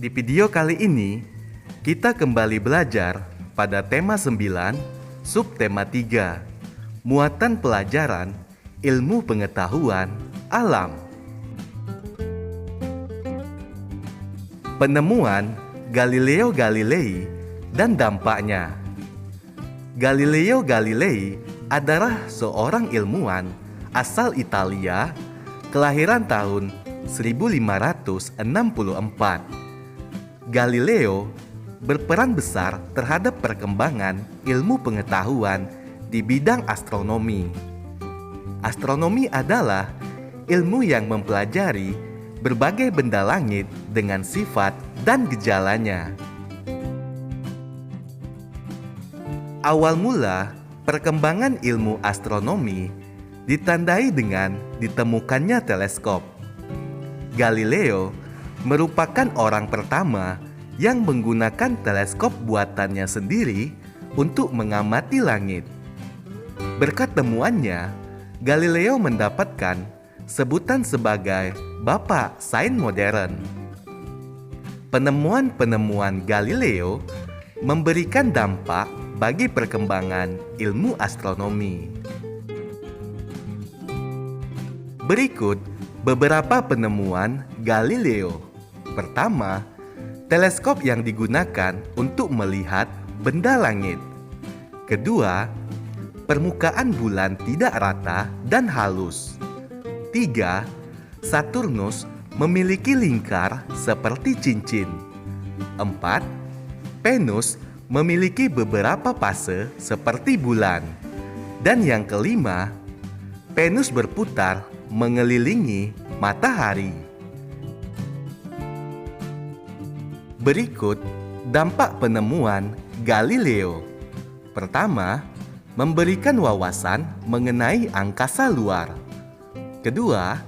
Di video kali ini, kita kembali belajar pada tema 9, subtema 3, muatan pelajaran ilmu pengetahuan alam. Penemuan Galileo Galilei dan dampaknya. Galileo Galilei adalah seorang ilmuwan asal Italia, kelahiran tahun 1564. Galileo berperan besar terhadap perkembangan ilmu pengetahuan di bidang astronomi. Astronomi adalah ilmu yang mempelajari berbagai benda langit dengan sifat dan gejalanya. Awal mula perkembangan ilmu astronomi ditandai dengan ditemukannya teleskop. Galileo merupakan orang pertama yang menggunakan teleskop buatannya sendiri untuk mengamati langit. Berkat temuannya, Galileo mendapatkan sebutan sebagai Bapak Sains Modern. Penemuan-penemuan Galileo memberikan dampak bagi perkembangan ilmu astronomi. Berikut beberapa penemuan Galileo. Pertama, teleskop yang digunakan untuk melihat benda langit. Kedua, permukaan bulan tidak rata dan halus. 3. Saturnus memiliki lingkar seperti cincin. 4. Venus memiliki beberapa fase seperti bulan. Dan yang kelima, Venus berputar mengelilingi matahari. Berikut dampak penemuan Galileo. Pertama, memberikan wawasan mengenai angkasa luar. Kedua,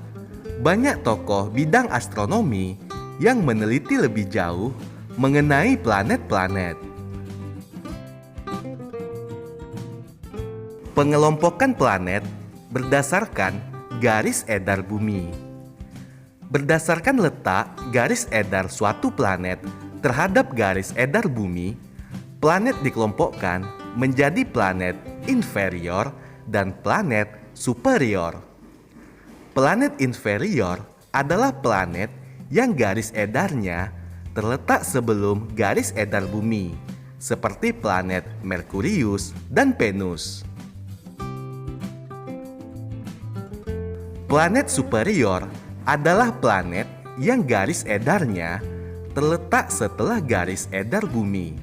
banyak tokoh bidang astronomi yang meneliti lebih jauh mengenai planet-planet. Pengelompokan planet berdasarkan garis edar bumi. Berdasarkan letak garis edar suatu planet terhadap garis edar bumi, planet dikelompokkan menjadi planet inferior dan planet superior. Planet inferior adalah planet yang garis edarnya terletak sebelum garis edar bumi, seperti planet Merkurius dan Venus. Planet superior adalah planet yang garis edarnya terletak setelah garis edar bumi,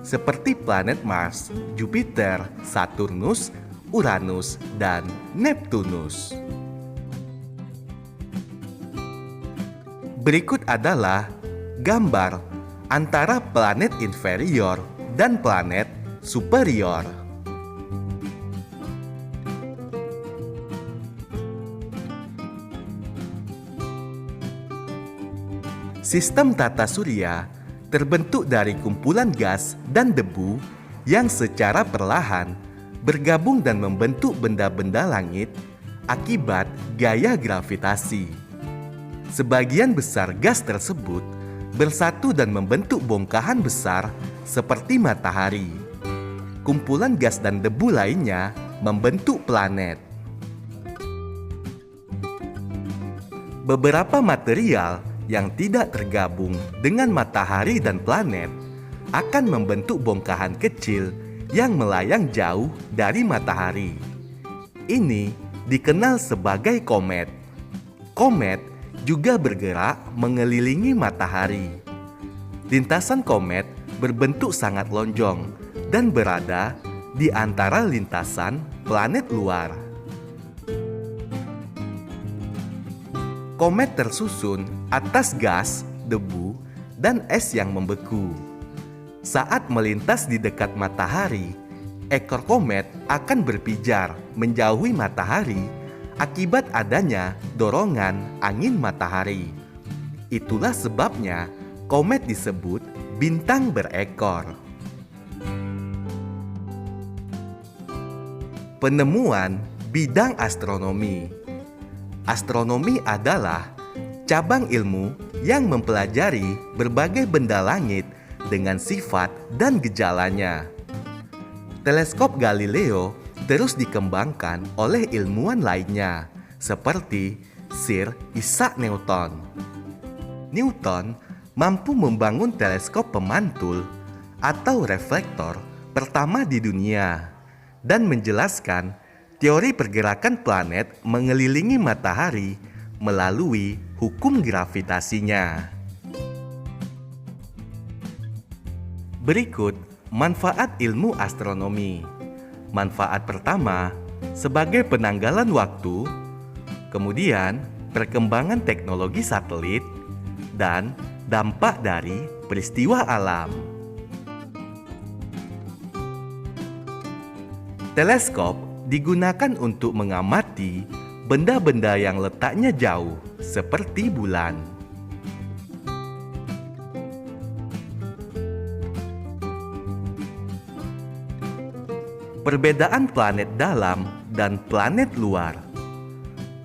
seperti planet Mars, Jupiter, Saturnus, Uranus, dan Neptunus. Berikut adalah gambar antara planet inferior dan planet superior. Sistem tata surya terbentuk dari kumpulan gas dan debu yang secara perlahan bergabung dan membentuk benda-benda langit akibat gaya gravitasi. Sebagian besar gas tersebut bersatu dan membentuk bongkahan besar seperti matahari. Kumpulan gas dan debu lainnya membentuk planet. Beberapa material yang tidak tergabung dengan matahari dan planet akan membentuk bongkahan kecil yang melayang jauh dari matahari. Ini dikenal sebagai komet. Komet juga bergerak mengelilingi matahari. Lintasan komet berbentuk sangat lonjong dan berada di antara lintasan planet luar. Komet tersusun atas gas, debu, dan es yang membeku. Saat melintas di dekat matahari, ekor komet akan berpijar menjauhi matahari akibat adanya dorongan angin matahari. Itulah sebabnya komet disebut bintang berekor. Penemuan bidang astronomi. Astronomi adalah cabang ilmu yang mempelajari berbagai benda langit dengan sifat dan gejalanya. Teleskop Galileo terus dikembangkan oleh ilmuwan lainnya, seperti Sir Isaac Newton. Newton mampu membangun teleskop pemantul atau reflektor pertama di dunia dan menjelaskan teori pergerakan planet mengelilingi matahari melalui hukum gravitasinya. Berikut manfaat ilmu astronomi. Manfaat pertama, sebagai penanggalan waktu, kemudian perkembangan teknologi satelit, dan dampak dari peristiwa alam. Teleskop digunakan untuk mengamati benda-benda yang letaknya jauh, seperti bulan. Perbedaan planet dalam dan planet luar.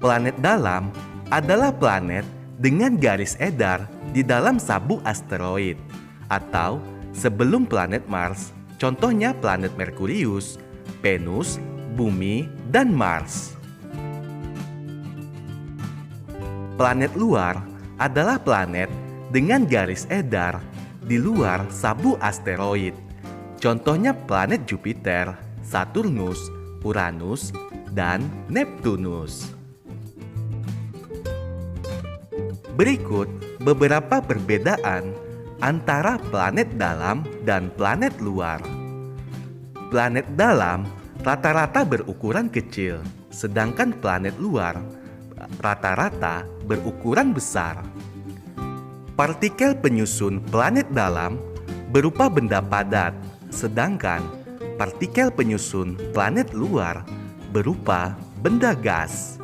Planet dalam adalah planet dengan garis edar di dalam sabuk asteroid atau sebelum planet Mars, contohnya planet Merkurius, Venus, Bumi, dan Mars. Planet luar adalah planet dengan garis edar di luar sabuk asteroid, contohnya planet Jupiter, Saturnus, Uranus, dan Neptunus. Berikut beberapa perbedaan antara planet dalam dan planet luar. Planet dalam rata-rata berukuran kecil, sedangkan planet luar rata-rata berukuran besar. Partikel penyusun planet dalam berupa benda padat, sedangkan partikel penyusun planet luar berupa benda gas.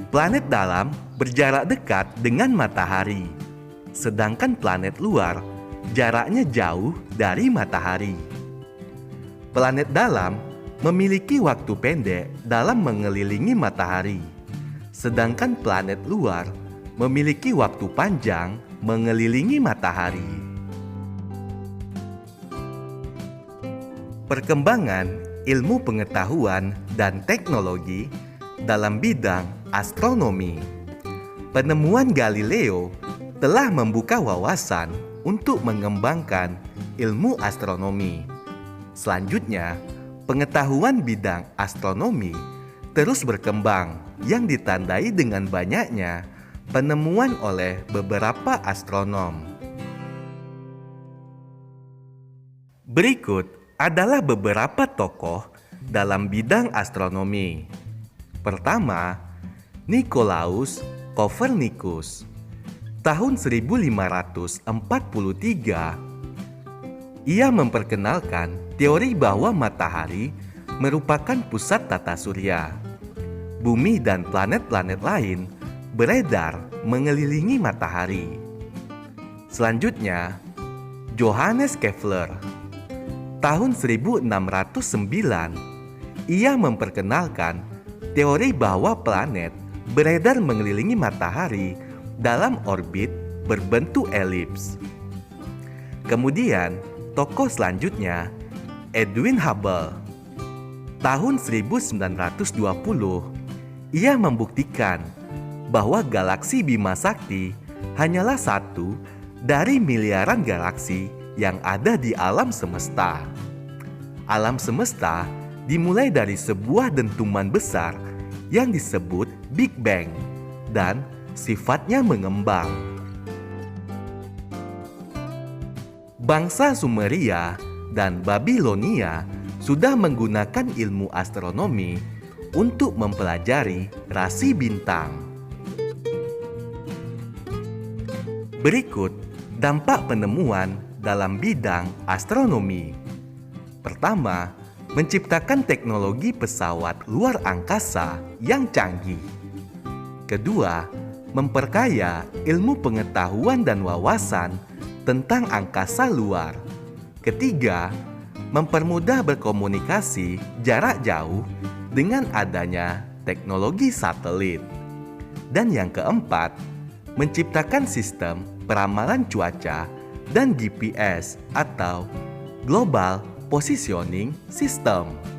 Planet dalam berjarak dekat dengan matahari, sedangkan planet luar jaraknya jauh dari matahari. Planet dalam memiliki waktu pendek dalam mengelilingi matahari, sedangkan planet luar memiliki waktu panjang mengelilingi matahari. Perkembangan ilmu pengetahuan dan teknologi dalam bidang astronomi. Penemuan Galileo telah membuka wawasan untuk mengembangkan ilmu astronomi. Selanjutnya, pengetahuan bidang astronomi terus berkembang yang ditandai dengan banyaknya penemuan oleh beberapa astronom. Berikut adalah beberapa tokoh dalam bidang astronomi. Pertama, Nicolaus Copernicus. Tahun 1543, ia memperkenalkan teori bahwa matahari merupakan pusat tata surya. Bumi dan planet-planet lain beredar mengelilingi matahari. Selanjutnya, Johannes Kepler. Tahun 1609, ia memperkenalkan teori bahwa planet beredar mengelilingi matahari dalam orbit berbentuk elips. Kemudian, tokoh selanjutnya, Edwin Hubble. Tahun 1920, ia membuktikan bahwa galaksi Bima Sakti hanyalah satu dari miliaran galaksi yang ada di alam semesta. Alam semesta dimulai dari sebuah dentuman besar yang disebut Big Bang dan sifatnya mengembang. Bangsa Sumeria dan Babilonia sudah menggunakan ilmu astronomi untuk mempelajari rasi bintang. Berikut dampak penemuan dalam bidang astronomi. Pertama, menciptakan teknologi pesawat luar angkasa yang canggih. Kedua, memperkaya ilmu pengetahuan dan wawasan tentang angkasa luar. Ketiga, mempermudah berkomunikasi jarak jauh dengan adanya teknologi satelit. Dan yang keempat, menciptakan sistem peramalan cuaca dan GPS atau Global Positioning System.